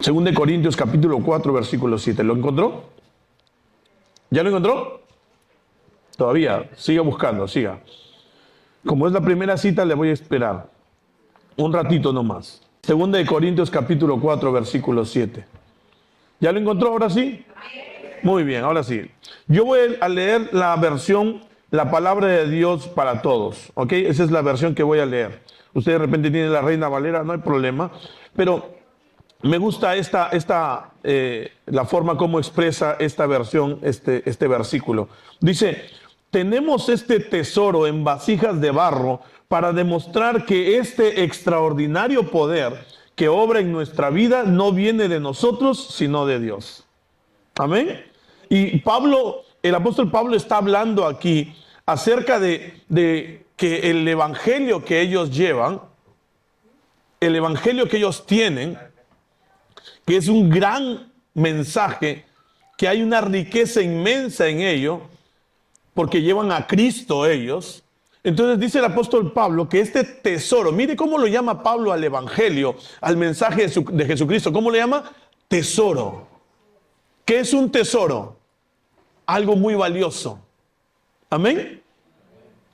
Según de Corintios capítulo 4, versículo 7. ¿Lo encontró? ¿Ya lo encontró? Todavía. Siga buscando, siga. Como es la primera cita, le voy a esperar un ratito nomás. Según de Corintios capítulo 4, versículo 7. ¿Ya lo encontró ahora sí? Muy bien, ahora sí. Yo voy a leer la versión, la palabra de Dios para todos. ¿Ok? Esa es la versión que voy a leer. Usted de repente tiene la Reina Valera, no hay problema. Pero me gusta la forma como expresa esta versión, este versículo. Dice, tenemos este tesoro en vasijas de barro para demostrar que este extraordinario poder que obra en nuestra vida no viene de nosotros, sino de Dios. Amén. Y Pablo, el apóstol Pablo está hablando aquí acerca de que el evangelio que ellos llevan, el evangelio que ellos tienen, que es un gran mensaje, que hay una riqueza inmensa en ello, porque llevan a Cristo ellos. Entonces dice el apóstol Pablo que este tesoro, mire cómo lo llama Pablo al evangelio, al mensaje de Jesucristo, ¿cómo le llama? Tesoro. ¿Qué es un tesoro? Algo muy valioso. Amén.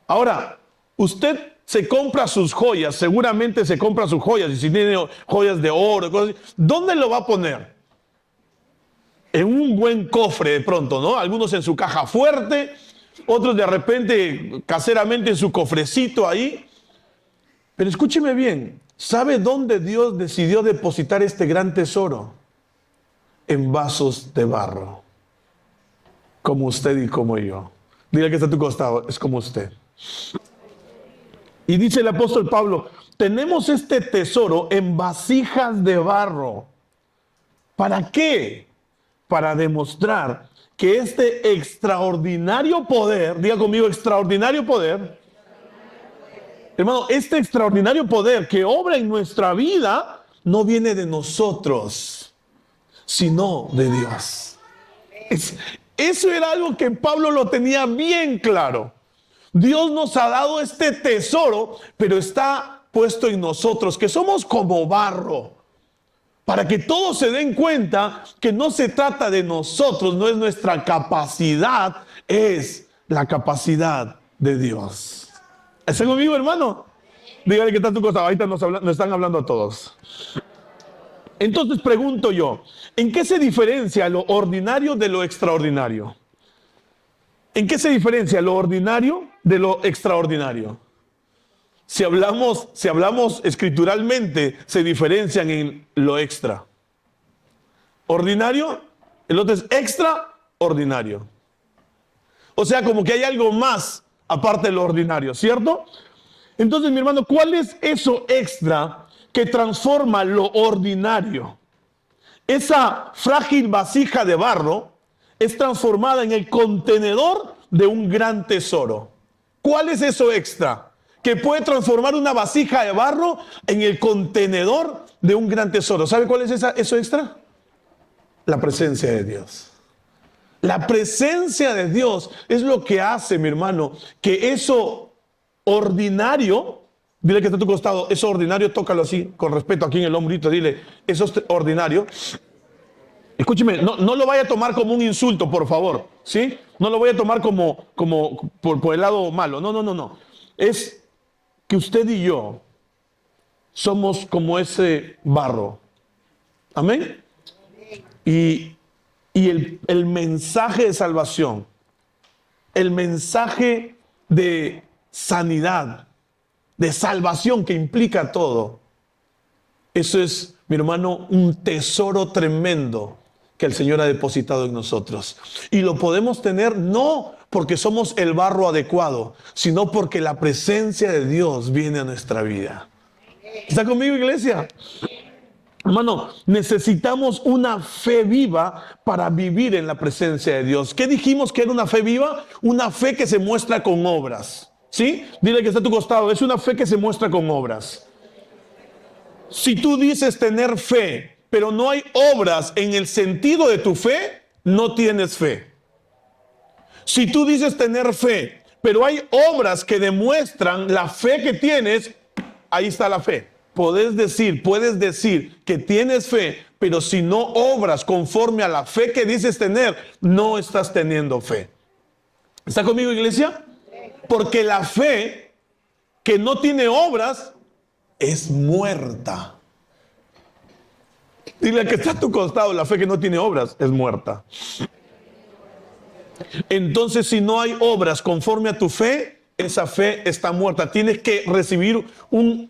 Ahora, usted se compra sus joyas, seguramente se compra sus joyas, y si tiene joyas de oro, cosas así, ¿dónde lo va a poner? En un buen cofre de pronto, ¿no? Algunos en su caja fuerte, otros de repente caseramente en su cofrecito ahí. Pero escúcheme bien, ¿sabe dónde Dios decidió depositar este gran tesoro? En vasos de barro, como usted y como yo. Dile que está a tu costado, es como usted. Y dice el apóstol Pablo, tenemos este tesoro en vasijas de barro. ¿Para qué? Para demostrar que este extraordinario poder, diga conmigo, extraordinario poder, hermano, este extraordinario poder que obra en nuestra vida no viene de nosotros, sino de Dios. Eso era algo que Pablo lo tenía bien claro. Dios nos ha dado este tesoro, pero está puesto en nosotros, que somos como barro, para que todos se den cuenta que no se trata de nosotros, no es nuestra capacidad, es la capacidad de Dios. ¿Están conmigo, hermano? Dígale que está a tu costado, ahorita nos están hablando a todos. Entonces pregunto yo, ¿en qué se diferencia lo ordinario de lo extraordinario? ¿En qué se diferencia lo ordinario de lo extraordinario? Si hablamos escrituralmente, se diferencian en lo extra. Ordinario, el otro es extraordinario. O sea, como que hay algo más aparte de lo ordinario, ¿cierto? Entonces, mi hermano, ¿cuál es eso extra que transforma lo ordinario? Esa frágil vasija de barro es transformada en el contenedor de un gran tesoro. ¿Cuál es eso extra? Que puede transformar una vasija de barro en el contenedor de un gran tesoro. ¿Sabe cuál es eso extra? La presencia de Dios. La presencia de Dios es lo que hace, mi hermano, que eso ordinario, dile que está a tu costado, eso ordinario, tócalo así, con respeto aquí en el hombrito, dile, eso es ordinario. Escúcheme, no lo vaya a tomar como un insulto, por favor, ¿sí? No lo voy a tomar como por el lado malo, no. Es que usted y yo somos como ese barro. ¿Amén? Y el mensaje de salvación, el mensaje de sanidad, de salvación que implica todo, eso es, mi hermano, un tesoro tremendo que el Señor ha depositado en nosotros. Y lo podemos tener no porque somos el barro adecuado, sino porque la presencia de Dios viene a nuestra vida. ¿Está conmigo, iglesia? Hermano, necesitamos una fe viva para vivir en la presencia de Dios. ¿Qué dijimos que era una fe viva? Una fe que se muestra con obras. ¿Sí? Dile que está a tu costado, es una fe que se muestra con obras. Si tú dices tener fe, pero no hay obras en el sentido de tu fe, no tienes fe. Si tú dices tener fe, pero hay obras que demuestran la fe que tienes, ahí está la fe. Puedes decir que tienes fe, pero si no obras conforme a la fe que dices tener, no estás teniendo fe. ¿Está conmigo, iglesia? Porque la fe que no tiene obras es muerta. Dile al que está a tu costado, la fe que no tiene obras es muerta. Entonces, si no hay obras conforme a tu fe, esa fe está muerta. Tienes que recibir un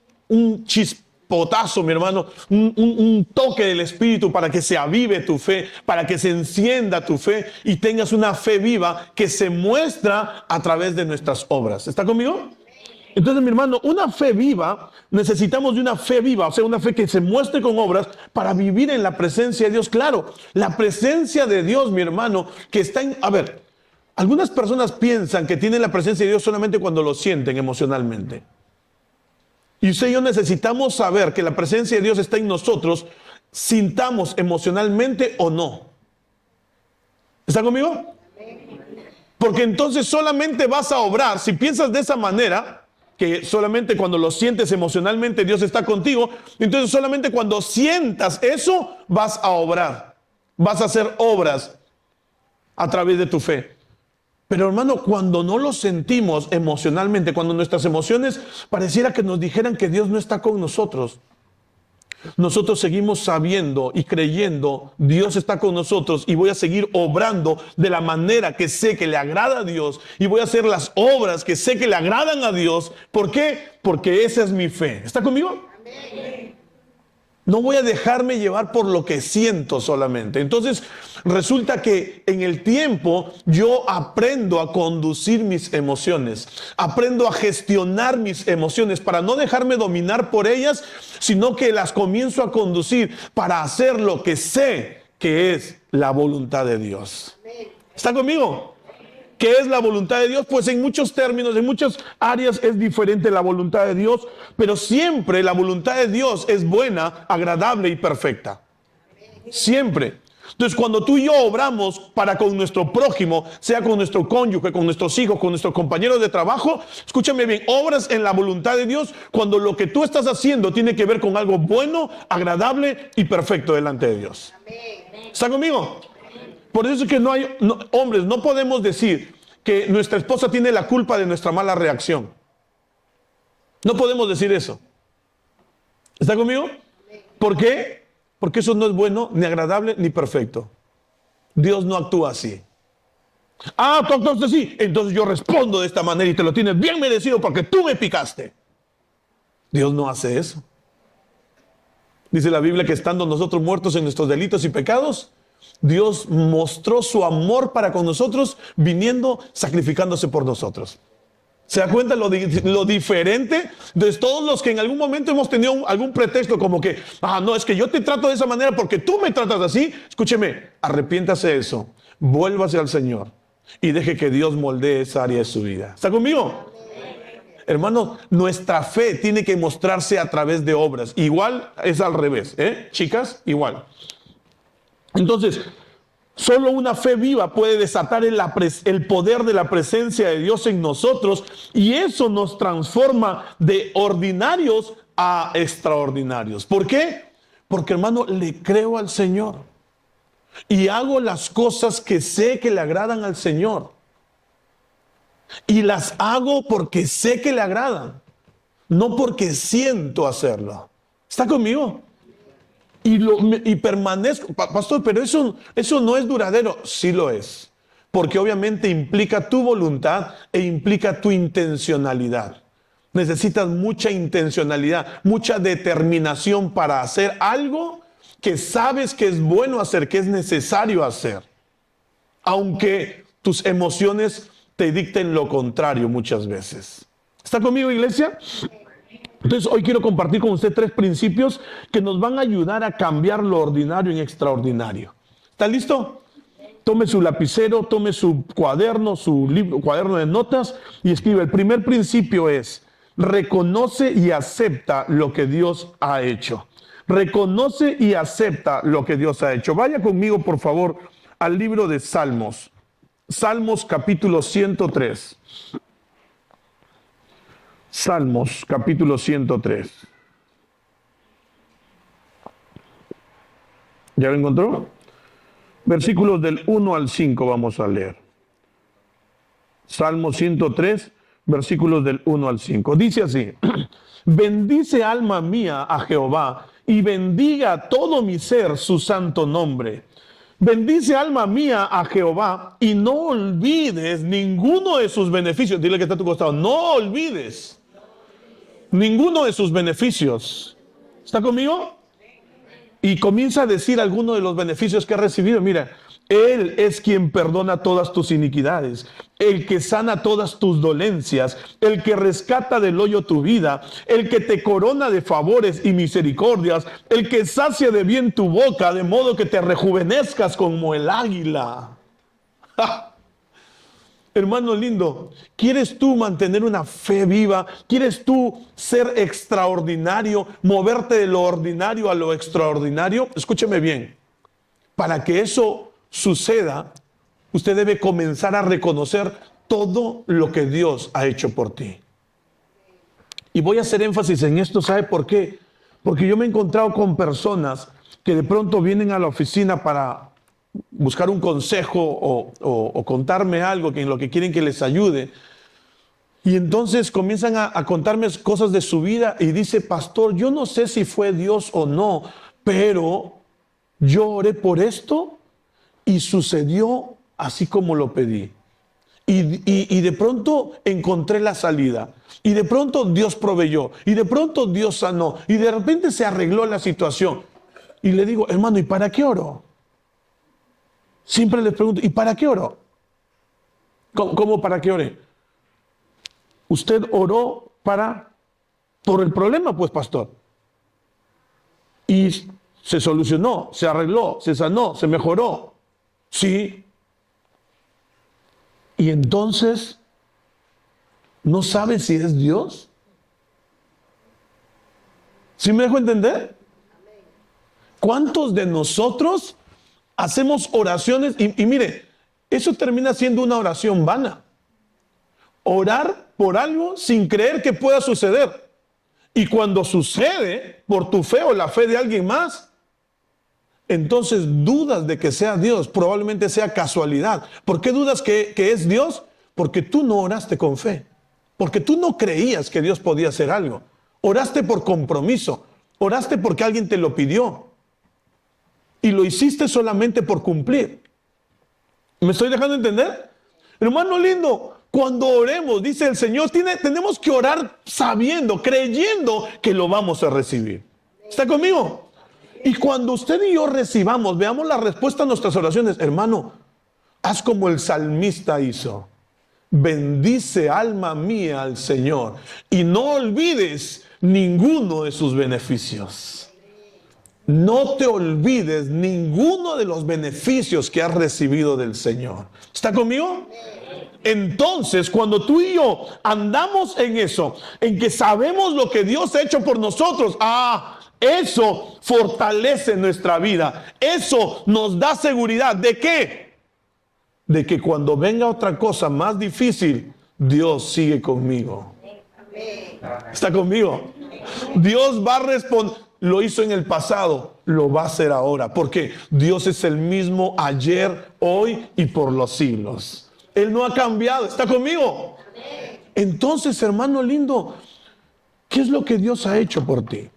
chispotazo, mi hermano, un toque del Espíritu para que se avive tu fe, para que se encienda tu fe y tengas una fe viva que se muestra a través de nuestras obras. ¿Está conmigo? Entonces, mi hermano, una fe viva, necesitamos de una fe viva, o sea, una fe que se muestre con obras para vivir en la presencia de Dios. Claro, la presencia de Dios, mi hermano, que está en... A ver, algunas personas piensan que tienen la presencia de Dios solamente cuando lo sienten emocionalmente. Y usted y yo necesitamos saber que la presencia de Dios está en nosotros, sintamos emocionalmente o no. ¿Está conmigo? Porque entonces solamente vas a obrar, si piensas de esa manera, que solamente cuando lo sientes emocionalmente Dios está contigo, entonces solamente cuando sientas eso vas a obrar, vas a hacer obras a través de tu fe. Pero hermano, cuando no lo sentimos emocionalmente, cuando nuestras emociones pareciera que nos dijeran que Dios no está con nosotros, nosotros seguimos sabiendo y creyendo, Dios está con nosotros y voy a seguir obrando de la manera que sé que le agrada a Dios y voy a hacer las obras que sé que le agradan a Dios. ¿Por qué? Porque esa es mi fe. ¿Está conmigo? Amén. No voy a dejarme llevar por lo que siento solamente. Entonces, resulta que en el tiempo yo aprendo a conducir mis emociones. Aprendo a gestionar mis emociones para no dejarme dominar por ellas, sino que las comienzo a conducir para hacer lo que sé que es la voluntad de Dios. ¿Está conmigo? ¿Qué es la voluntad de Dios? Pues en muchos términos, en muchas áreas es diferente la voluntad de Dios, pero siempre la voluntad de Dios es buena, agradable y perfecta. Siempre. Entonces, cuando tú y yo obramos para con nuestro prójimo, sea con nuestro cónyuge, con nuestros hijos, con nuestros compañeros de trabajo, escúchame bien, obras en la voluntad de Dios cuando lo que tú estás haciendo tiene que ver con algo bueno, agradable y perfecto delante de Dios. ¿Está conmigo? Por eso es que hombres, no podemos decir que nuestra esposa tiene la culpa de nuestra mala reacción. No podemos decir eso. ¿Está conmigo? ¿Por qué? Porque eso no es bueno, ni agradable, ni perfecto. Dios no actúa así. Ah, tú actúas así. Entonces yo respondo de esta manera y te lo tienes bien merecido porque tú me picaste. Dios no hace eso. Dice la Biblia que estando nosotros muertos en nuestros delitos y pecados, Dios mostró su amor para con nosotros viniendo, sacrificándose por nosotros. ¿Se da cuenta lo diferente? Entonces todos los que en algún momento hemos tenido algún pretexto como que, no, es que yo te trato de esa manera porque tú me tratas así. Escúcheme, arrepiéntase de eso, vuélvase al Señor y deje que Dios moldee esa área de su vida. ¿Está conmigo? Hermano, nuestra fe tiene que mostrarse a través de obras. Igual es al revés, chicas, igual. Entonces, solo una fe viva puede desatar el poder de la presencia de Dios en nosotros y eso nos transforma de ordinarios a extraordinarios. ¿Por qué? Porque, hermano, le creo al Señor y hago las cosas que sé que le agradan al Señor y las hago porque sé que le agradan, no porque siento hacerlo. ¿Está conmigo? Y permanezco, pastor, pero eso no es duradero. Sí lo es, porque obviamente implica tu voluntad e implica tu intencionalidad. Necesitas mucha intencionalidad, mucha determinación para hacer algo que sabes que es bueno hacer, que es necesario hacer. Aunque tus emociones te dicten lo contrario muchas veces. ¿Está conmigo, iglesia? Entonces hoy quiero compartir con usted 3 principios que nos van a ayudar a cambiar lo ordinario en extraordinario. ¿Está listo? Tome su lapicero, tome su cuaderno, su libro, cuaderno de notas y escribe. El primer principio es, reconoce y acepta lo que Dios ha hecho. Reconoce y acepta lo que Dios ha hecho. Vaya conmigo, por favor, al libro de Salmos. Salmos capítulo 103. Salmos, capítulo 103. ¿Ya lo encontró? Versículos del 1 al 5 vamos a leer. Salmo 103, versículos del 1 al 5. Dice así: bendice alma mía a Jehová y bendiga todo mi ser su santo nombre. Bendice alma mía a Jehová y no olvides ninguno de sus beneficios. Dile que está a tu costado: no olvides ninguno de sus beneficios. ¿Está conmigo? Y comienza a decir algunos de los beneficios que ha recibido. Mira, Él es quien perdona todas tus iniquidades, el que sana todas tus dolencias, el que rescata del hoyo tu vida, el que te corona de favores y misericordias, el que sacia de bien tu boca, de modo que te rejuvenezcas como el águila. ¡Ja! Hermano lindo, ¿quieres tú mantener una fe viva? ¿Quieres tú ser extraordinario, moverte de lo ordinario a lo extraordinario? Escúcheme bien. Para que eso suceda, usted debe comenzar a reconocer todo lo que Dios ha hecho por ti. Y voy a hacer énfasis en esto, ¿sabe por qué? Porque yo me he encontrado con personas que de pronto vienen a la oficina para buscar un consejo o contarme algo que en lo que quieren que les ayude. Y entonces comienzan a contarme cosas de su vida y dice: pastor, yo no sé si fue Dios o no, pero yo oré por esto y sucedió así como lo pedí. Y de pronto encontré la salida. Y de pronto Dios proveyó. Y de pronto Dios sanó. Y de repente se arregló la situación. Y le digo: hermano, ¿y para qué oró? Siempre les pregunto: ¿y para qué oró? ¿Cómo para qué oré? Usted oró por el problema, pues, pastor. Y se solucionó, se arregló, se sanó, se mejoró. Sí. Y entonces, ¿no sabe si es Dios? ¿Sí me dejo entender? ¿Cuántos de nosotros hacemos oraciones? Y mire, eso termina siendo una oración vana. Orar por algo sin creer que pueda suceder. Y cuando sucede, por tu fe o la fe de alguien más, entonces dudas de que sea Dios. Probablemente sea casualidad. ¿Por qué dudas que es Dios? Porque tú no oraste con fe. Porque tú no creías que Dios podía hacer algo. Oraste por compromiso. Oraste porque alguien te lo pidió. Y lo hiciste solamente por cumplir. ¿Me estoy dejando entender? Hermano lindo, cuando oremos, dice el Señor, tenemos que orar sabiendo, creyendo que lo vamos a recibir. ¿Está conmigo? Y cuando usted y yo recibamos, veamos la respuesta a nuestras oraciones. Hermano, haz como el salmista hizo. Bendice alma mía al Señor y no olvides ninguno de sus beneficios. No te olvides ninguno de los beneficios que has recibido del Señor. ¿Está conmigo? Entonces, cuando tú y yo andamos en eso, en que sabemos lo que Dios ha hecho por nosotros, eso fortalece nuestra vida. Eso nos da seguridad. ¿De qué? De que cuando venga otra cosa más difícil, Dios sigue conmigo. ¿Está conmigo? Dios va a responder. Lo hizo en el pasado, lo va a hacer ahora. Porque Dios es el mismo ayer, hoy y por los siglos. Él no ha cambiado. ¿Está conmigo? Entonces, hermano lindo, ¿qué es lo que Dios ha hecho por ti?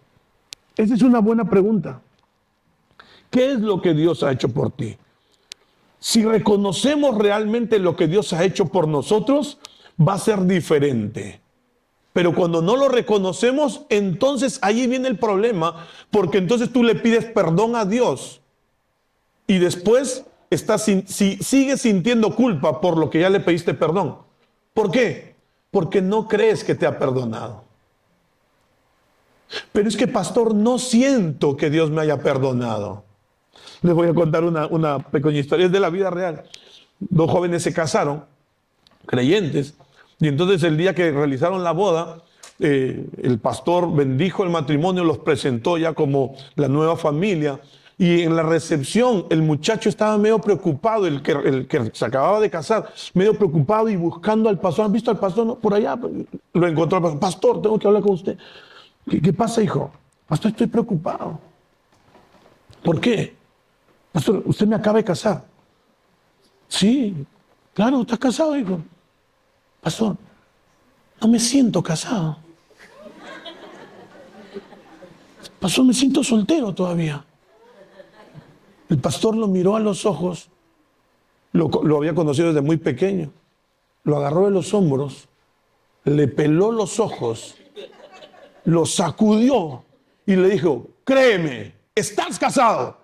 Esa es una buena pregunta. ¿Qué es lo que Dios ha hecho por ti? Si reconocemos realmente lo que Dios ha hecho por nosotros, va a ser diferente. Pero cuando no lo reconocemos, entonces ahí viene el problema, porque entonces tú le pides perdón a Dios y después sigues sintiendo culpa por lo que ya le pediste perdón. ¿Por qué? Porque no crees que te ha perdonado. Pero es que, pastor, no siento que Dios me haya perdonado. Les voy a contar una pequeña historia, es de la vida real. Dos jóvenes se casaron, creyentes, y entonces el día que realizaron la boda, el pastor bendijo el matrimonio, los presentó ya como la nueva familia, y en la recepción el muchacho estaba medio preocupado, el que se acababa de casar, medio preocupado y buscando al pastor. ¿Han visto al pastor? No, por allá lo encontró al pastor. Pastor, tengo que hablar con usted. ¿Qué pasa, hijo? Pastor, estoy preocupado. ¿Por qué? pastor, usted me acaba de casar. Sí, claro, ¿estás casado, hijo? Pastor, no me siento casado. Pastor, me siento soltero todavía. El pastor lo miró a los ojos, lo había conocido desde muy pequeño, lo agarró de los hombros, le peló los ojos, lo sacudió y le dijo, créeme, estás casado.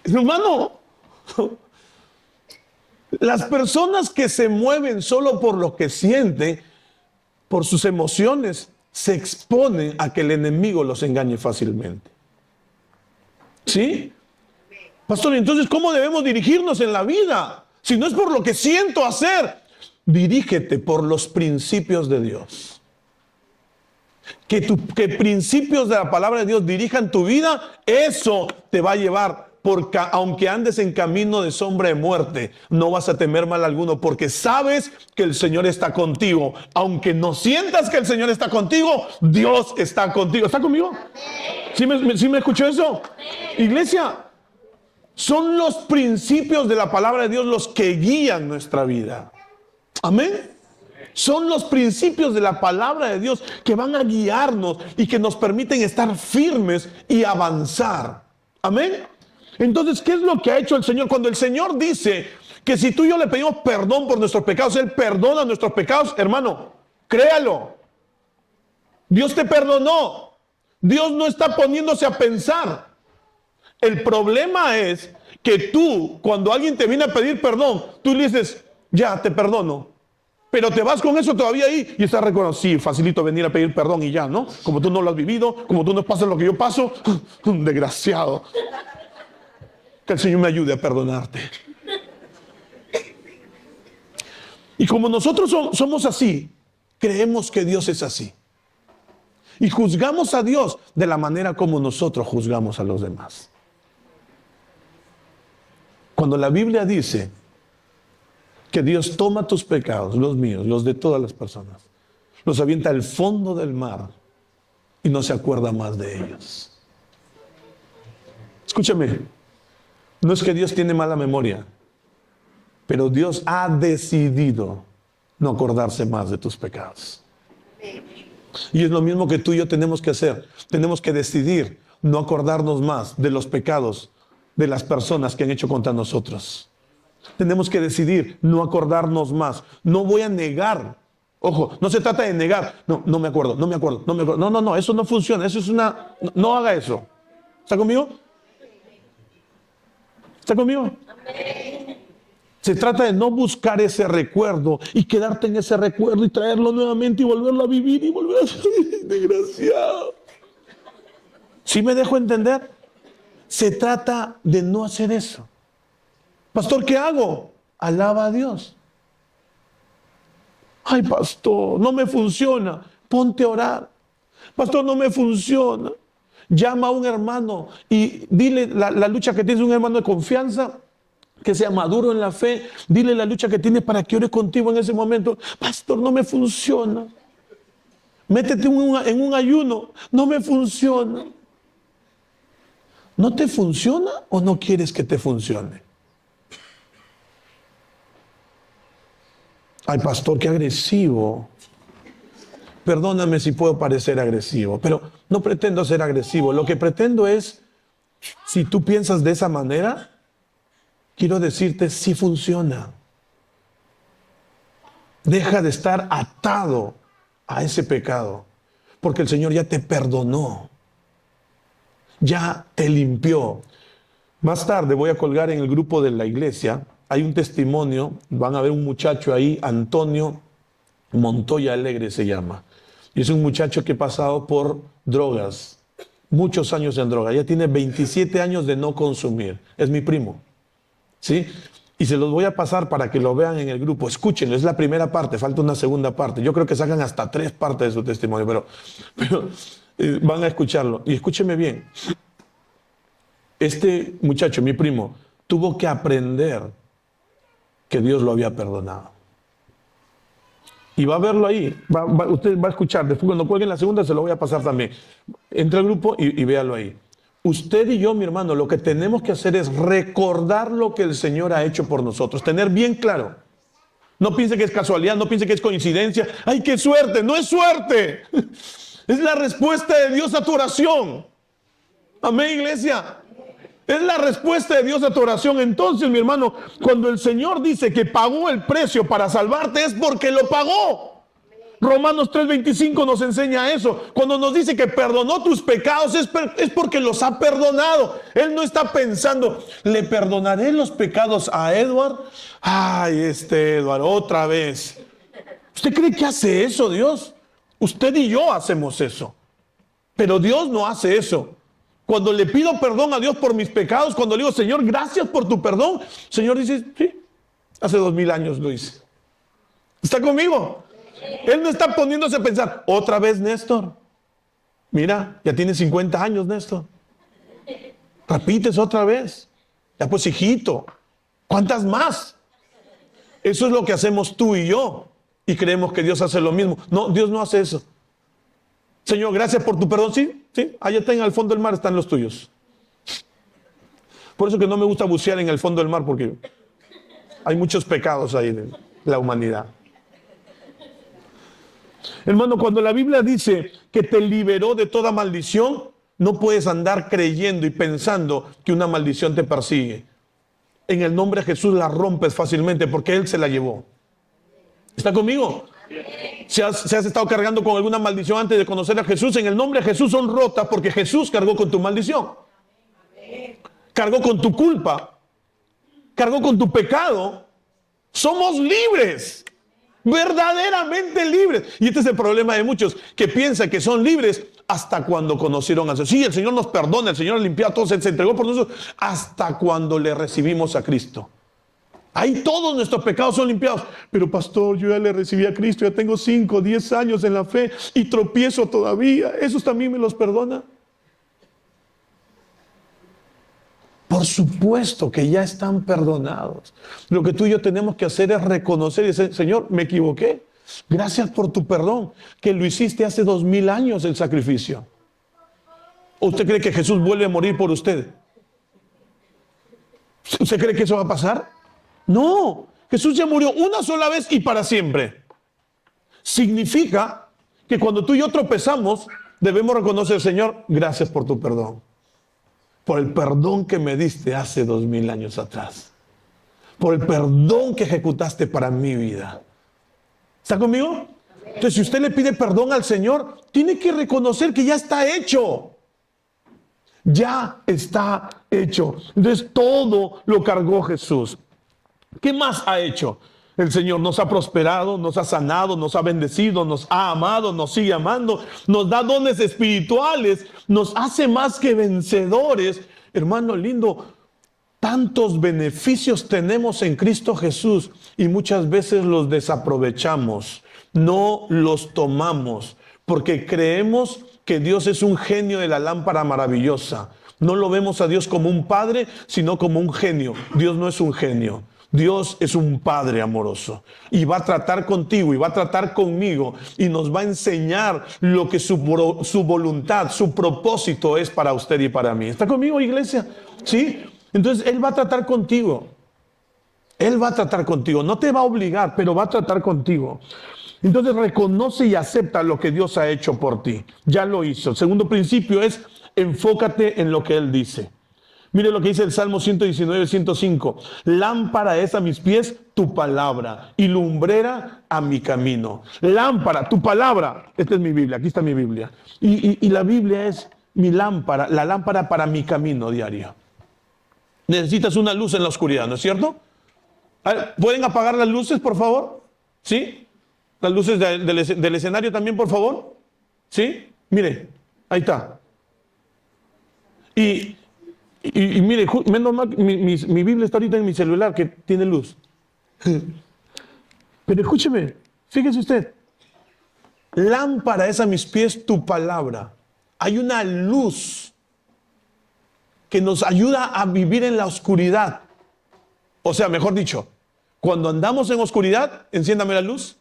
Hermano, las personas que se mueven solo por lo que sienten, por sus emociones, se exponen a que el enemigo los engañe fácilmente. ¿Sí? Pastor, entonces, ¿cómo debemos dirigirnos en la vida? Si no es por lo que siento hacer, dirígete por los principios de Dios. Que principios de la palabra de Dios dirijan tu vida, eso te va a llevar. Porque aunque andes en camino de sombra de muerte, no vas a temer mal alguno, porque sabes que el Señor está contigo. Aunque no sientas que el Señor está contigo, Dios está contigo. ¿Está conmigo? ¿Sí me escuchó eso? Iglesia, son los principios de la palabra de Dios los que guían nuestra vida. Amén. Son los principios de la palabra de Dios que van a guiarnos y que nos permiten estar firmes y avanzar. Amén. Entonces, ¿qué es lo que ha hecho el Señor? Cuando el Señor dice que si tú y yo le pedimos perdón por nuestros pecados, Él perdona nuestros pecados, hermano, créalo. Dios te perdonó. Dios no está poniéndose a pensar. El problema es que tú, cuando alguien te viene a pedir perdón, tú le dices, ya, te perdono. Pero te vas con eso todavía ahí y estás recordando, sí, facilito venir a pedir perdón y ya, ¿no? Como tú no lo has vivido, como tú no pasas lo que yo paso, un desgraciado. Que el Señor me ayude a perdonarte. Y como nosotros somos así, creemos que Dios es así. Y juzgamos a Dios de la manera como nosotros juzgamos a los demás. Cuando la Biblia dice que Dios toma tus pecados, los míos, los de todas las personas, los avienta al fondo del mar y no se acuerda más de ellos. Escúchame, no es que Dios tiene mala memoria, pero Dios ha decidido no acordarse más de tus pecados. Y es lo mismo que tú y yo tenemos que hacer. Tenemos que decidir no acordarnos más de los pecados de las personas que han hecho contra nosotros. Tenemos que decidir no acordarnos más. No voy a negar. Ojo, no se trata de negar. No me acuerdo. No, eso no funciona. Eso es una... No haga eso. ¿Está conmigo? ¿Está conmigo? Se trata de no buscar ese recuerdo y quedarte en ese recuerdo y traerlo nuevamente y volverlo a vivir y volver a ser desgraciado. ¿Sí me dejo entender? Se trata de no hacer eso. Pastor, ¿qué hago? Alaba a Dios. Ay, pastor, no me funciona. Ponte a orar. Pastor, no me funciona. Llama a un hermano y dile la lucha que tienes, un hermano de confianza, que sea maduro en la fe. Dile la lucha que tienes para que ore contigo en ese momento. Pastor, no me funciona. Métete en un ayuno. No me funciona. ¿No te funciona o no quieres que te funcione? Ay, pastor, qué agresivo. Perdóname si puedo parecer agresivo, pero no pretendo ser agresivo. Lo que pretendo es, si tú piensas de esa manera, quiero decirte, sí funciona. Deja de estar atado a ese pecado, porque el Señor ya te perdonó, ya te limpió. Más tarde voy a colgar en el grupo de la iglesia, hay un testimonio, van a ver un muchacho ahí, Antonio Montoya Alegre se llama. Y es un muchacho que ha pasado por drogas, muchos años en droga. Ya tiene 27 años de no consumir. Es mi primo. ¿Sí? Y se los voy a pasar para que lo vean en el grupo. Escúchenlo, es la primera parte, falta una segunda parte. Yo creo que sacan hasta 3 partes de su testimonio, pero van a escucharlo. Y escúchenme bien. Este muchacho, mi primo, tuvo que aprender que Dios lo había perdonado. Y va a verlo ahí. Usted va a escuchar. Después cuando cuelguen la segunda se lo voy a pasar también. Entre al grupo y véalo ahí. Usted y yo, mi hermano, lo que tenemos que hacer es recordar lo que el Señor ha hecho por nosotros. Tener bien claro. No piense que es casualidad, no piense que es coincidencia. ¡Ay, qué suerte! No es suerte. Es la respuesta de Dios a tu oración. Amén, iglesia. Es la respuesta de Dios a tu oración. Entonces, mi hermano, cuando el Señor dice que pagó el precio para salvarte, es porque lo pagó. Romanos 3:25 nos enseña eso. Cuando nos dice que perdonó tus pecados, es porque los ha perdonado. Él no está pensando, ¿le perdonaré los pecados a Edward? Ay, Edward, otra vez. ¿Usted cree que hace eso Dios? Usted y yo hacemos eso. Pero Dios no hace eso. Cuando le pido perdón a Dios por mis pecados, cuando le digo, Señor, gracias por tu perdón, el Señor dice, sí, hace 2000 años lo hice. ¿Está conmigo? Él no está poniéndose a pensar, otra vez Néstor. Mira, ya tienes 50 años, Néstor. Repites otra vez. Ya pues, hijito, ¿cuántas más? Eso es lo que hacemos tú y yo. Y creemos que Dios hace lo mismo. No, Dios no hace eso. Señor, gracias por tu perdón. Sí, allá está en el fondo del mar, están los tuyos. Por eso que no me gusta bucear en el fondo del mar, porque hay muchos pecados ahí de la humanidad. Hermano, cuando la Biblia dice que te liberó de toda maldición, no puedes andar creyendo y pensando que una maldición te persigue. En el nombre de Jesús la rompes fácilmente porque Él se la llevó. ¿Está conmigo? Si has estado cargando con alguna maldición antes de conocer a Jesús, en el nombre de Jesús son rotas porque Jesús cargó con tu maldición. Cargó con tu culpa. Cargó con tu pecado. Somos libres. Verdaderamente libres. Y este es el problema de muchos que piensan que son libres hasta cuando conocieron a Jesús. Sí, el Señor nos perdona, el Señor limpió a todos, se entregó por nosotros hasta cuando le recibimos a Cristo. Ahí todos nuestros pecados son limpiados. Pero pastor, yo ya le recibí a Cristo, ya tengo 5, 10 años en la fe y tropiezo todavía. ¿Esos también me los perdona? Por supuesto que ya están perdonados. Lo que tú y yo tenemos que hacer es reconocer y decir, Señor, me equivoqué. Gracias por tu perdón, que lo hiciste hace 2000 años el sacrificio. ¿O usted cree que Jesús vuelve a morir por usted? ¿Usted cree que eso va a pasar? No, Jesús ya murió una sola vez y para siempre. Significa que cuando tú y yo tropezamos, debemos reconocer, Señor, gracias por tu perdón. Por el perdón que me diste hace 2000 años atrás. Por el perdón que ejecutaste para mi vida. ¿Está conmigo? Entonces, si usted le pide perdón al Señor, tiene que reconocer que ya está hecho. Ya está hecho. Entonces, todo lo cargó Jesús. ¿Qué más ha hecho? El Señor nos ha prosperado, nos ha sanado, nos ha bendecido, nos ha amado, nos sigue amando, nos da dones espirituales, nos hace más que vencedores. Hermano lindo, tantos beneficios tenemos en Cristo Jesús y muchas veces los desaprovechamos, no los tomamos, porque creemos que Dios es un genio de la lámpara maravillosa. No lo vemos a Dios como un padre, sino como un genio. Dios no es un genio. Dios es un Padre amoroso y va a tratar contigo y va a tratar conmigo y nos va a enseñar lo que su voluntad, su propósito es para usted y para mí. ¿Está conmigo, iglesia? ¿Sí? Entonces, Él va a tratar contigo. Él va a tratar contigo. No te va a obligar, pero va a tratar contigo. Entonces, reconoce y acepta lo que Dios ha hecho por ti. Ya lo hizo. El segundo principio es, enfócate en lo que Él dice. Mire lo que dice el Salmo 119, 105. Lámpara es a mis pies tu palabra y lumbrera a mi camino. Lámpara, tu palabra. Esta es mi Biblia, aquí está mi Biblia. Y la Biblia es mi lámpara, la lámpara para mi camino diario. Necesitas una luz en la oscuridad, ¿no es cierto? ¿Pueden apagar las luces, por favor? ¿Sí? Las luces del escenario también, por favor. ¿Sí? Mire, ahí está. Y mire, menos mal, mi Biblia está ahorita en mi celular que tiene luz. Pero escúcheme, fíjese usted. Lámpara es a mis pies tu palabra. Hay una luz que nos ayuda a vivir en la oscuridad. O sea, mejor dicho, cuando andamos en oscuridad, enciéndame la luz.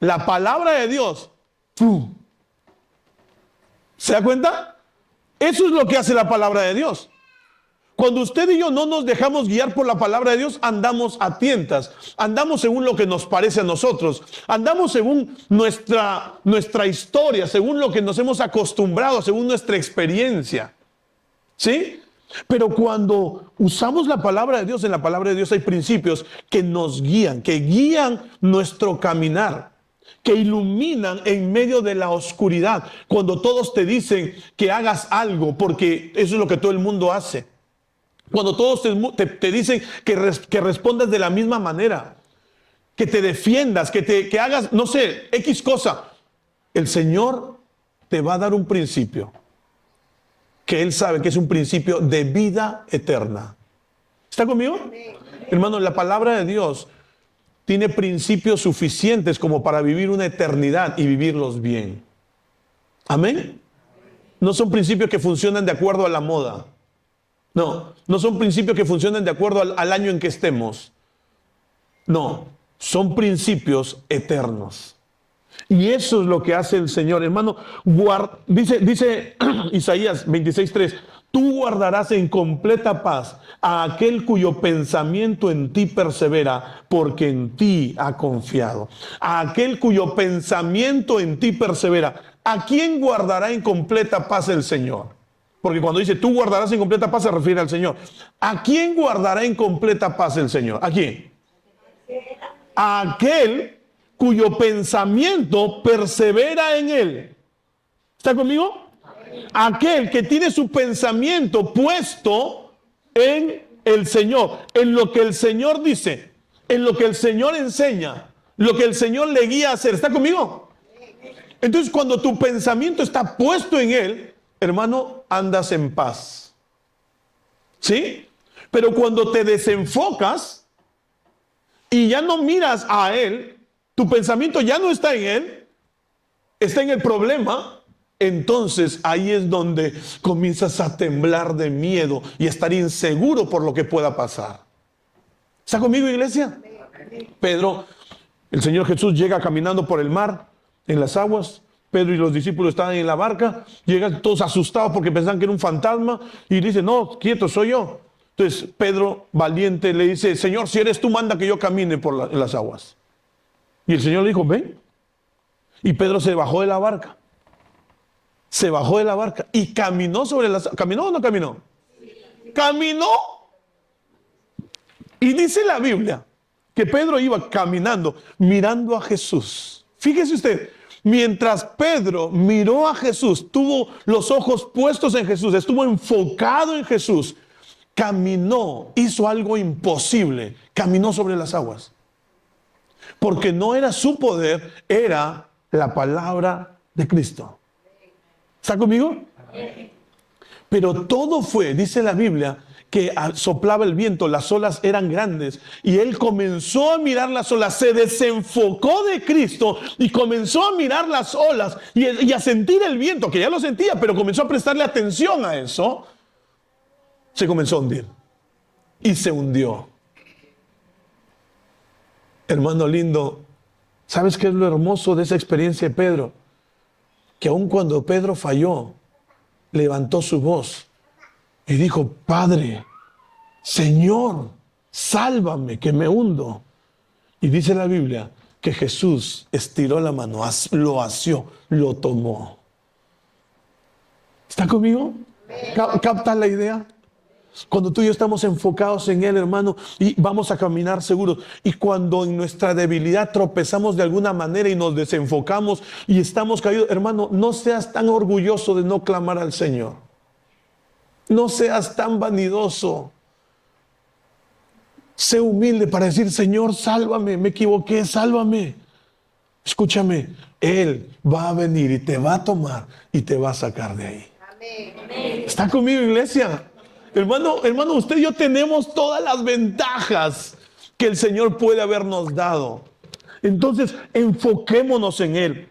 la palabra de Dios, ¡pum! ¿Se da cuenta? Eso es lo que hace la palabra de Dios. Cuando usted y yo no nos dejamos guiar por la palabra de Dios, andamos a tientas, andamos según lo que nos parece a nosotros, andamos según nuestra historia, según lo que nos hemos acostumbrado, según nuestra experiencia. ¿Sí? Pero cuando usamos la palabra de Dios, en la palabra de Dios hay principios que nos guían, que guían nuestro caminar, que iluminan en medio de la oscuridad. Cuando todos te dicen que hagas algo, porque eso es lo que todo el mundo hace. Cuando todos te dicen que respondas de la misma manera, que te defiendas, que hagas, no sé, X cosa. El Señor te va a dar un principio que Él sabe que es un principio de vida eterna. ¿Está conmigo? Hermano, la palabra de Dios tiene principios suficientes como para vivir una eternidad y vivirlos bien. ¿Amén? No son principios que funcionan de acuerdo a la moda. No son principios que funcionan de acuerdo al año en que estemos. No, son principios eternos. Y eso es lo que hace el Señor. Hermano, dice Isaías 26:3, tú guardarás en completa paz a aquel cuyo pensamiento en ti persevera, porque en ti ha confiado. A aquel cuyo pensamiento en ti persevera. ¿A quién guardará en completa paz el Señor? Porque cuando dice tú guardarás en completa paz se refiere al Señor. ¿A quién guardará en completa paz el Señor? ¿A quién? A aquel cuyo pensamiento persevera en Él. ¿Está conmigo? Aquel que tiene su pensamiento puesto en el Señor, en lo que el Señor dice, en lo que el Señor enseña, lo que el Señor le guía a hacer. ¿Está conmigo? Entonces, cuando tu pensamiento está puesto en Él, hermano, andas en paz. ¿Sí? Pero cuando te desenfocas y ya no miras a Él, tu pensamiento ya no está en Él, está en el problema, entonces ahí es donde comienzas a temblar de miedo y a estar inseguro por lo que pueda pasar. ¿Está conmigo, iglesia? Pedro, el Señor Jesús llega caminando por el mar, en las aguas. Pedro y los discípulos estaban en la barca, llegan todos asustados porque pensaban que era un fantasma y dice, no, quieto, soy yo. Entonces Pedro, valiente, le dice, Señor, si eres tú, manda que yo camine por las aguas. Y el Señor le dijo, ven. Y Pedro se bajó de la barca. Se bajó de la barca y caminó sobre las... ¿Caminó o no caminó? Caminó. Y dice la Biblia que Pedro iba caminando, mirando a Jesús. Fíjese usted, mientras Pedro miró a Jesús, tuvo los ojos puestos en Jesús, estuvo enfocado en Jesús, caminó, hizo algo imposible, caminó sobre las aguas. Porque no era su poder, era la palabra de Cristo. ¿Está conmigo? Pero todo fue, dice la Biblia, que soplaba el viento, las olas eran grandes y él comenzó a mirar las olas, se desenfocó de Cristo y comenzó a mirar las olas y a sentir el viento, que ya lo sentía, pero comenzó a prestarle atención a eso. Se comenzó a hundir y se hundió. Hermano lindo, ¿sabes qué es lo hermoso de esa experiencia de Pedro? Que aun cuando Pedro falló, levantó su voz y dijo, Padre, Señor, sálvame que me hundo. Y dice la Biblia que Jesús estiró la mano, lo asió, lo tomó. ¿Está conmigo? ¿Captas la idea? Cuando tú y yo estamos enfocados en Él, hermano, y vamos a caminar seguros. Y cuando en nuestra debilidad tropezamos de alguna manera y nos desenfocamos y estamos caídos, hermano, no seas tan orgulloso de no clamar al Señor. No seas tan vanidoso. Sé humilde para decir, Señor, sálvame, me equivoqué, sálvame. Escúchame, Él va a venir y te va a tomar y te va a sacar de ahí. Amén. ¿Está conmigo, iglesia? Hermano, usted y yo tenemos todas las ventajas que el Señor puede habernos dado. Entonces, enfoquémonos en Él.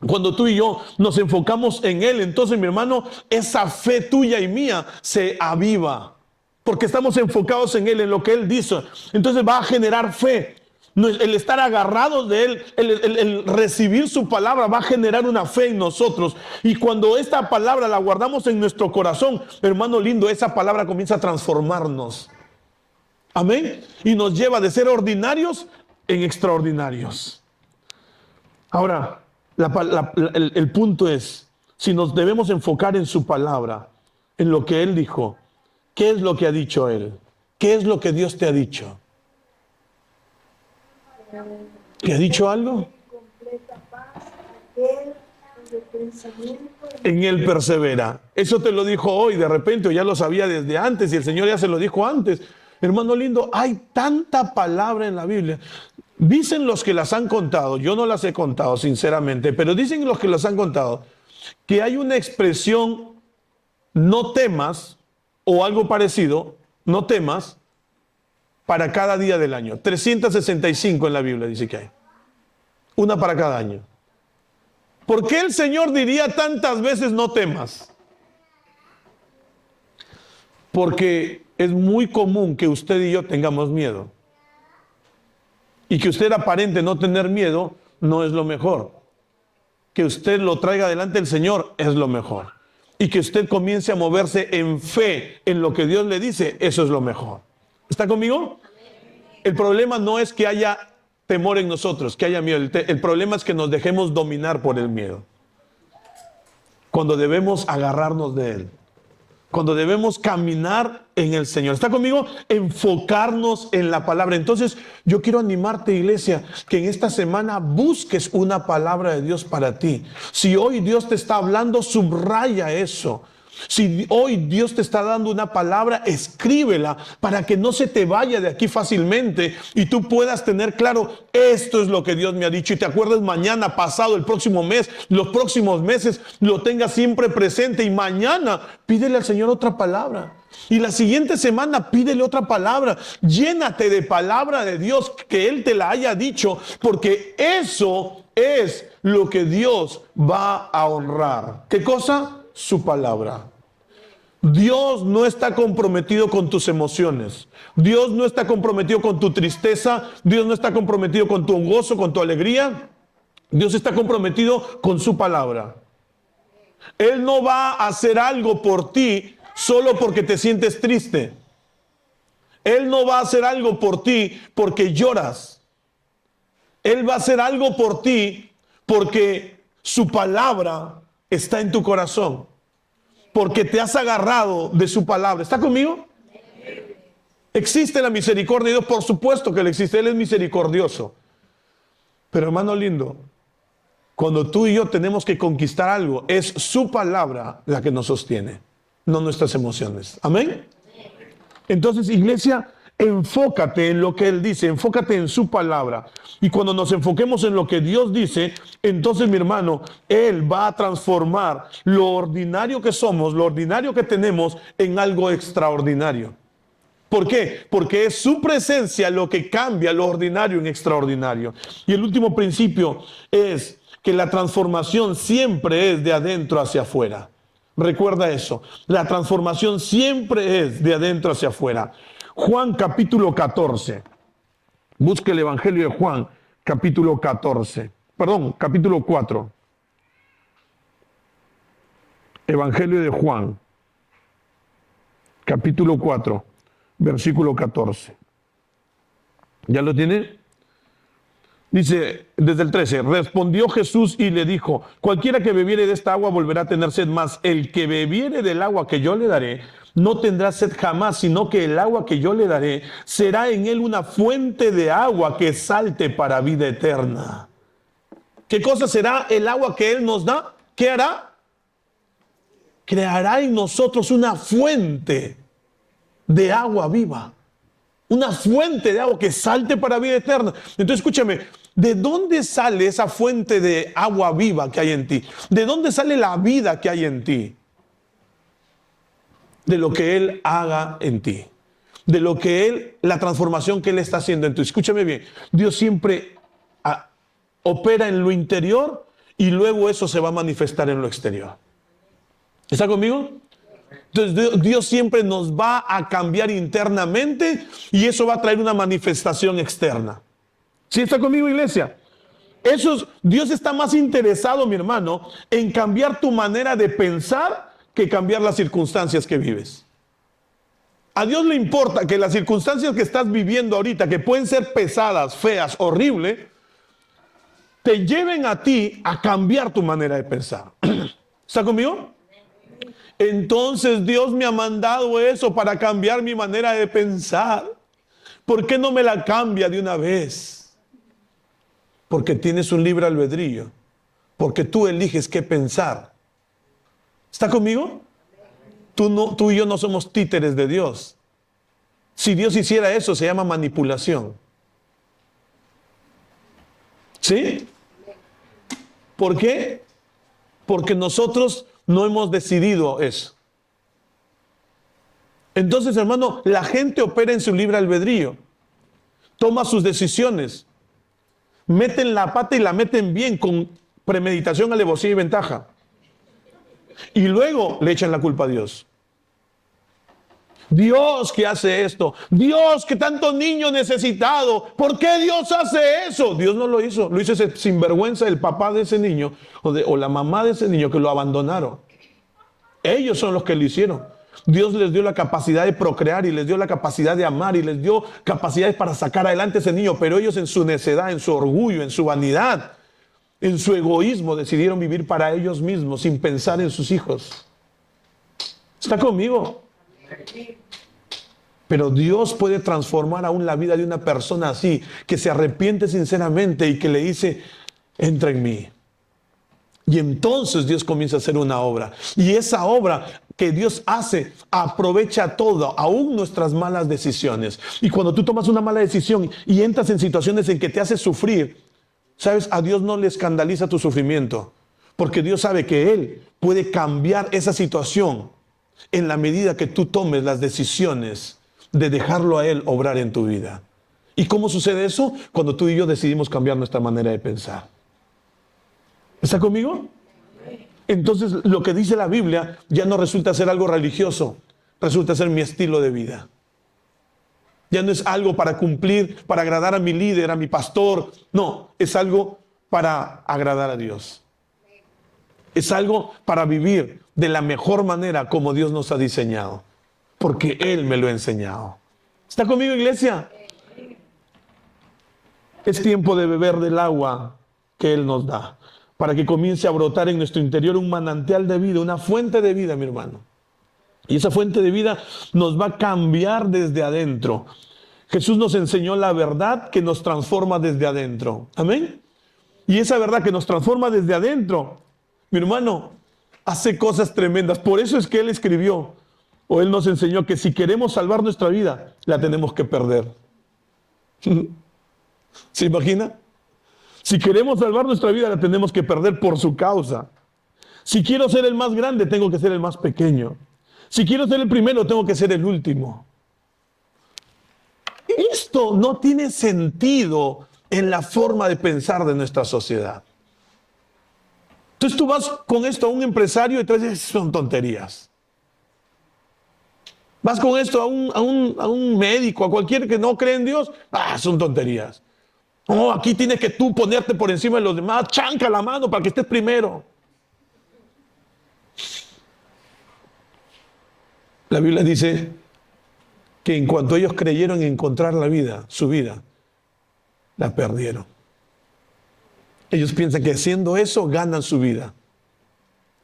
Cuando tú y yo nos enfocamos en Él, entonces, mi hermano, esa fe tuya y mía se aviva. Porque estamos enfocados en Él, en lo que Él dice. Entonces va a generar fe. El estar agarrados de Él, el recibir su palabra va a generar una fe en nosotros. Y cuando esta palabra la guardamos en nuestro corazón, hermano lindo, esa palabra comienza a transformarnos. Amén. Y nos lleva de ser ordinarios en extraordinarios. Ahora, el punto es, si nos debemos enfocar en su palabra, en lo que Él dijo, ¿qué es lo que ha dicho Él? ¿Qué es lo que Dios te ha dicho? ¿Te ha dicho algo? En Él persevera. Eso te lo dijo hoy de repente, o ya lo sabía desde antes, y el Señor ya se lo dijo antes. Hermano lindo, hay tanta palabra en la Biblia. Dicen los que las han contado, yo no las he contado sinceramente, pero dicen los que las han contado, que hay una expresión, no temas, o algo parecido, no temas, para cada día del año. 365 en la Biblia dice que hay. Una para cada año. ¿Por qué el Señor diría tantas veces no temas? Porque es muy común que usted y yo tengamos miedo. Y que usted aparente no tener miedo no es lo mejor. Que usted lo traiga delante del Señor es lo mejor. Y que usted comience a moverse en fe en lo que Dios le dice, eso es lo mejor. ¿Está conmigo? El problema no es que haya temor en nosotros, que haya miedo. El problema es que nos dejemos dominar por el miedo. Cuando debemos agarrarnos de Él. Cuando debemos caminar en el Señor. ¿Está conmigo? Enfocarnos en la palabra. Entonces, yo quiero animarte, iglesia, que en esta semana busques una palabra de Dios para ti. Si hoy Dios te está hablando, subraya eso. Si hoy Dios te está dando una palabra, escríbela para que no se te vaya de aquí fácilmente y tú puedas tener claro, esto es lo que Dios me ha dicho, y te acuerdes mañana, pasado, el próximo mes, los próximos meses, lo tengas siempre presente, y mañana pídele al Señor otra palabra. Y la siguiente semana pídele otra palabra. Llénate de palabra de Dios, que Él te la haya dicho, porque eso es lo que Dios va a honrar. ¿Qué cosa? Su palabra. Dios no está comprometido con tus emociones. Dios no está comprometido con tu tristeza. Dios no está comprometido con tu gozo, con tu alegría. Dios está comprometido con su palabra. Él no va a hacer algo por ti solo porque te sientes triste. Él no va a hacer algo por ti porque lloras. Él va a hacer algo por ti porque su palabra está en tu corazón, porque te has agarrado de su palabra. ¿Está conmigo? ¿Existe la misericordia de Dios? Por supuesto que Él existe. Él es misericordioso. Pero hermano lindo, cuando tú y yo tenemos que conquistar algo, es su palabra la que nos sostiene, no nuestras emociones. ¿Amén? Entonces, iglesia, enfócate en lo que Él dice, enfócate en su palabra. Y cuando nos enfoquemos en lo que Dios dice, entonces, mi hermano, Él va a transformar lo ordinario que somos, lo ordinario que tenemos, en algo extraordinario. ¿Por qué? Porque es su presencia lo que cambia lo ordinario en extraordinario. Y el último principio es que la transformación siempre es de adentro hacia afuera. Recuerda eso. La transformación siempre es de adentro hacia afuera. Juan capítulo 14. Busque el Evangelio de Juan capítulo 14. Perdón, capítulo 4. Evangelio de Juan capítulo 4, versículo 14. ¿Ya lo tiene? Dice desde el 13, respondió Jesús y le dijo, cualquiera que bebiere de esta agua volverá a tener sed, mas el que bebiere del agua que yo le daré, no tendrá sed jamás, sino que el agua que yo le daré será en él una fuente de agua que salte para vida eterna. ¿Qué cosa será el agua que Él nos da? ¿Qué hará? Creará en nosotros una fuente de agua viva. Una fuente de agua que salte para vida eterna. Entonces escúchame, ¿de dónde sale esa fuente de agua viva que hay en ti? ¿De dónde sale la vida que hay en ti? De lo que Él haga en ti. De lo que Él, la transformación que Él está haciendo en ti. Escúchame bien, Dios siempre opera en lo interior y luego eso se va a manifestar en lo exterior. ¿Está conmigo? Entonces Dios siempre nos va a cambiar internamente y eso va a traer una manifestación externa. ¿Sí está conmigo, iglesia? Dios está más interesado, mi hermano, en cambiar tu manera de pensar que cambiar las circunstancias que vives. A Dios le importa que las circunstancias que estás viviendo ahorita, que pueden ser pesadas, feas, horribles, te lleven a ti a cambiar tu manera de pensar. ¿Está conmigo? Entonces Dios me ha mandado eso para cambiar mi manera de pensar. ¿Por qué no me la cambia de una vez? Porque tienes un libre albedrío. Porque tú eliges qué pensar. ¿Está conmigo? Tú y yo no somos títeres de Dios. Si Dios hiciera eso, se llama manipulación. ¿Sí? ¿Por qué? Porque nosotros no hemos decidido eso. Entonces, hermano, la gente opera en su libre albedrío. Toma sus decisiones. Meten la pata y la meten bien, con premeditación, alevosía y ventaja. Y luego le echan la culpa a Dios. Dios que hace esto, Dios que tanto niño necesitado, ¿por qué Dios hace eso? Dios no lo hizo, lo hizo ese sinvergüenza, el papá de ese niño o la mamá de ese niño que lo abandonaron. Ellos son los que lo hicieron. Dios les dio la capacidad de procrear y les dio la capacidad de amar y les dio capacidades para sacar adelante a ese niño, pero ellos en su necedad, en su orgullo, en su vanidad, en su egoísmo decidieron vivir para ellos mismos sin pensar en sus hijos. ¿Está conmigo? Pero Dios puede transformar aún la vida de una persona así, que se arrepiente sinceramente y que le dice, entra en mí. Y entonces Dios comienza a hacer una obra. Y esa obra que Dios hace aprovecha todo, aún nuestras malas decisiones. Y cuando tú tomas una mala decisión y entras en situaciones en que te haces sufrir, ¿sabes? A Dios no le escandaliza tu sufrimiento, porque Dios sabe que Él puede cambiar esa situación en la medida que tú tomes las decisiones de dejarlo a Él obrar en tu vida. ¿Y cómo sucede eso? Cuando tú y yo decidimos cambiar nuestra manera de pensar. ¿Está conmigo? Entonces lo que dice la Biblia ya no resulta ser algo religioso, resulta ser mi estilo de vida. Ya no es algo para cumplir, para agradar a mi líder, a mi pastor. No, es algo para agradar a Dios. Es algo para vivir de la mejor manera como Dios nos ha diseñado. Porque Él me lo ha enseñado. ¿Está conmigo, iglesia? Es tiempo de beber del agua que Él nos da, para que comience a brotar en nuestro interior un manantial de vida, una fuente de vida, mi hermano. Y esa fuente de vida nos va a cambiar desde adentro. Jesús nos enseñó la verdad que nos transforma desde adentro. Amén. Y esa verdad que nos transforma desde adentro, mi hermano, hace cosas tremendas. Por eso es que Él escribió, o Él nos enseñó que si queremos salvar nuestra vida, la tenemos que perder. ¿Se imagina? Si queremos salvar nuestra vida, la tenemos que perder por su causa. Si quiero ser el más grande, tengo que ser el más pequeño. Si quiero ser el primero, tengo que ser el último. Esto no tiene sentido en la forma de pensar de nuestra sociedad. Entonces tú vas con esto a un empresario y te dices, son tonterías. Vas con esto a un médico, a cualquiera que no cree en Dios, son tonterías. Oh, aquí tienes que tú ponerte por encima de los demás, chanca la mano para que estés primero. La Biblia dice que en cuanto ellos creyeron encontrar la vida, su vida, la perdieron. Ellos piensan que haciendo eso ganan su vida,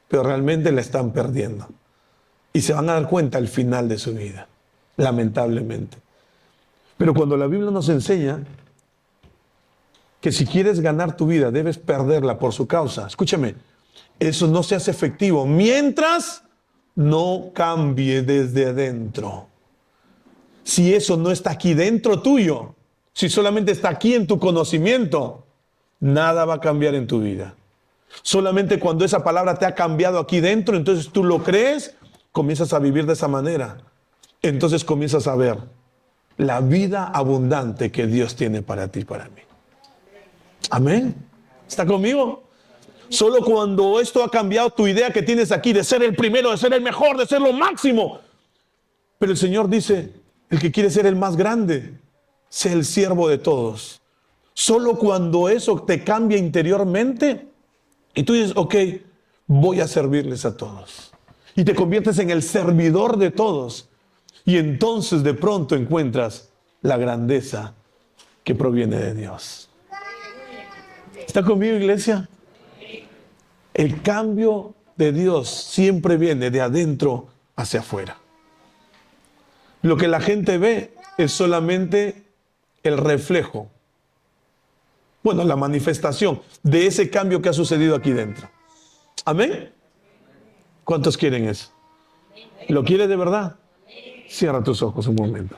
pero realmente la están perdiendo. Y se van a dar cuenta al final de su vida, lamentablemente. Pero cuando la Biblia nos enseña que si quieres ganar tu vida, debes perderla por su causa. Escúchame, eso no se hace efectivo mientras no cambie desde adentro. Si eso no está aquí dentro tuyo, si solamente está aquí en tu conocimiento, nada va a cambiar en tu vida. Solamente cuando esa palabra te ha cambiado aquí dentro, entonces tú lo crees, comienzas a vivir de esa manera. Entonces comienzas a ver la vida abundante que Dios tiene para ti y para mí. Amén. ¿Está conmigo? Solo cuando esto ha cambiado tu idea que tienes aquí de ser el primero, de ser el mejor, de ser lo máximo. Pero el Señor dice, el que quiere ser el más grande, sea el siervo de todos. Solo cuando eso te cambia interiormente y tú dices, ok, voy a servirles a todos. Y te conviertes en el servidor de todos. Y entonces de pronto encuentras la grandeza que proviene de Dios. ¿Está conmigo, iglesia? El cambio de Dios siempre viene de adentro hacia afuera. Lo que la gente ve es solamente el reflejo, bueno, la manifestación de ese cambio que ha sucedido aquí dentro. ¿Amén? ¿Cuántos quieren eso? ¿Lo quieres de verdad? Cierra tus ojos un momento.